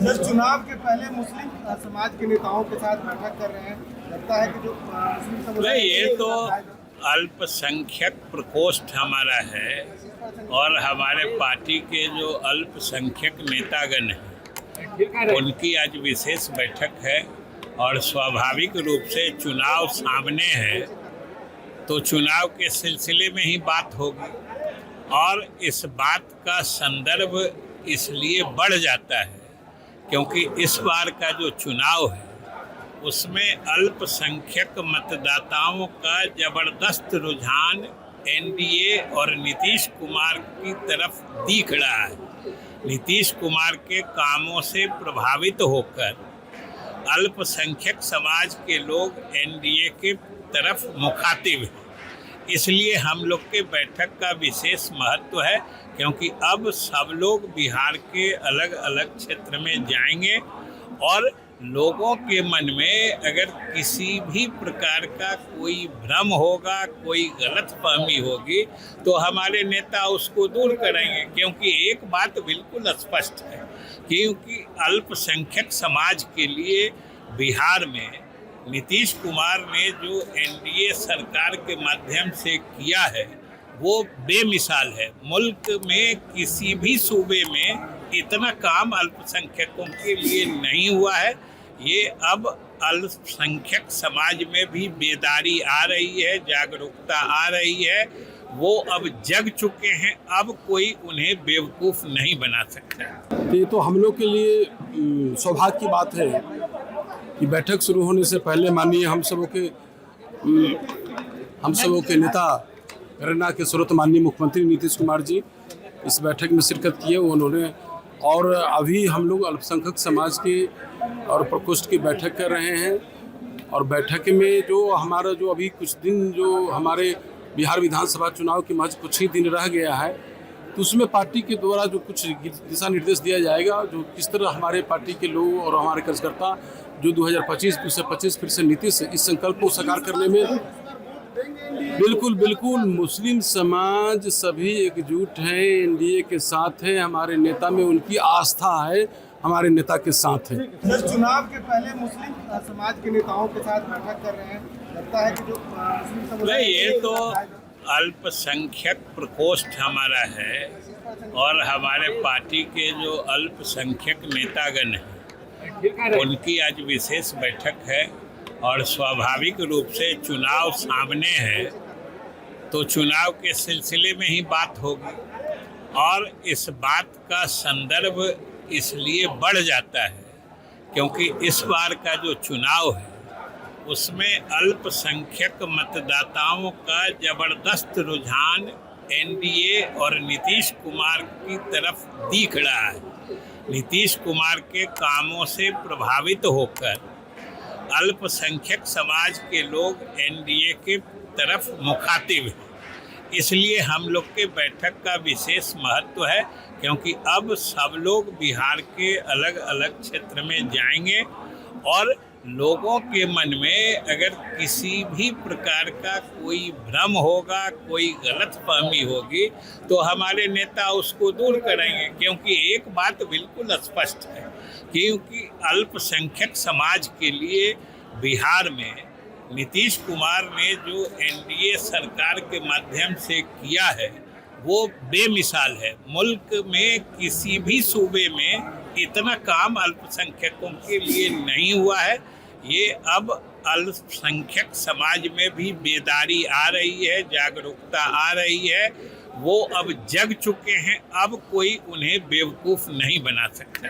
Sir, चुनाव के पहले मुस्लिम समाज के नेताओं के साथ बैठक कर रहे हैं। लगता है कि जो मुस्लिम समुदाय ये तो अल्पसंख्यक प्रकोष्ठ हमारा है और हमारे पार्टी के जो अल्पसंख्यक नेतागण हैं उनकी आज विशेष बैठक है और स्वाभाविक रूप से चुनाव सामने है तो चुनाव के सिलसिले में ही बात होगी और इस बात का संदर्भ इसलिए बढ़ जाता है क्योंकि इस बार का जो चुनाव है उसमें अल्पसंख्यक मतदाताओं का जबरदस्त रुझान एनडीए और नीतीश कुमार की तरफ दिख रहा है। नीतीश कुमार के कामों से प्रभावित होकर अल्पसंख्यक समाज के लोग एनडीए के तरफ मुखातिब हैं। इसलिए हम लोग के बैठक का विशेष महत्व है क्योंकि अब सब लोग बिहार के अलग अलग क्षेत्र में जाएंगे और लोगों के मन में अगर किसी भी प्रकार का कोई भ्रम होगा, कोई गलतफहमी होगी तो हमारे नेता उसको दूर करेंगे। क्योंकि एक बात बिल्कुल स्पष्ट है क्योंकि अल्पसंख्यक समाज के लिए बिहार में नीतीश कुमार ने जो एनडीए सरकार के माध्यम से किया है वो बेमिसाल है। मुल्क में किसी भी सूबे में इतना काम अल्पसंख्यकों के लिए नहीं हुआ है। ये अब अल्पसंख्यक समाज में भी बेदारी आ रही है, जागरूकता आ रही है, वो अब जग चुके हैं। अब कोई उन्हें बेवकूफ़ नहीं बना सकता। ये तो हम लोग के लिए सौभाग्य की बात है कि बैठक शुरू होने से पहले माननीय हम सबों के नेता प्रेरणा के स्रोत माननीय मुख्यमंत्री नीतीश कुमार जी इस बैठक में शिरकत किए उन्होंने। और अभी हम लोग अल्पसंख्यक समाज की और प्रकोष्ठ की बैठक कर रहे हैं और बैठक में जो हमारा जो अभी कुछ दिन जो हमारे बिहार विधानसभा चुनाव के महज कुछ ही दिन रह गया है तो उसमें पार्टी के द्वारा जो कुछ दिशा निर्देश दिया जाएगा जो किस तरह हमारे पार्टी के लोग और हमारे कार्यकर्ता जो 2025 फिर से नीतीश इस संकल्प को साकार करने में बिल्कुल मुस्लिम समाज सभी एकजुट हैं, एनडीए के साथ है, हमारे नेता में उनकी आस्था है, हमारे नेता के साथ है। सर, चुनाव के पहले मुस्लिम समाज के नेताओं के साथ बैठक कर रहे हैं। लगता है कि जो मुस्लिम समुदाय ये तो अल्पसंख्यक प्रकोष्ठ हमारा है और हमारे पार्टी के जो अल्पसंख्यक नेतागण हैं उनकी आज विशेष बैठक है और स्वाभाविक रूप से चुनाव सामने है तो चुनाव के सिलसिले में ही बात होगी और इस बात का संदर्भ इसलिए बढ़ जाता है क्योंकि इस बार का जो चुनाव है उसमें अल्पसंख्यक मतदाताओं का जबरदस्त रुझान एनडीए और नीतीश कुमार की तरफ दिख रहा है। नीतीश कुमार के कामों से प्रभावित होकर अल्पसंख्यक समाज के लोग एनडीए के तरफ मुखातिब हैं। इसलिए हम लोग के बैठक का विशेष महत्व है क्योंकि अब सब लोग बिहार के अलग अलग क्षेत्र में जाएंगे और लोगों के मन में अगर किसी भी प्रकार का कोई भ्रम होगा, कोई गलतफहमी होगी तो हमारे नेता उसको दूर करेंगे। क्योंकि एक बात बिल्कुल स्पष्ट है क्योंकि अल्पसंख्यक समाज के लिए बिहार में नीतीश कुमार ने जो एनडीए सरकार के माध्यम से किया है वो बेमिसाल है। मुल्क में किसी भी सूबे में इतना काम अल्पसंख्यकों के लिए नहीं हुआ है। ये अब अल्पसंख्यक समाज में भी बेदारी आ रही है, जागरूकता आ रही है, वो अब जग चुके हैं। अब कोई उन्हें बेवकूफ़ नहीं बना सकता।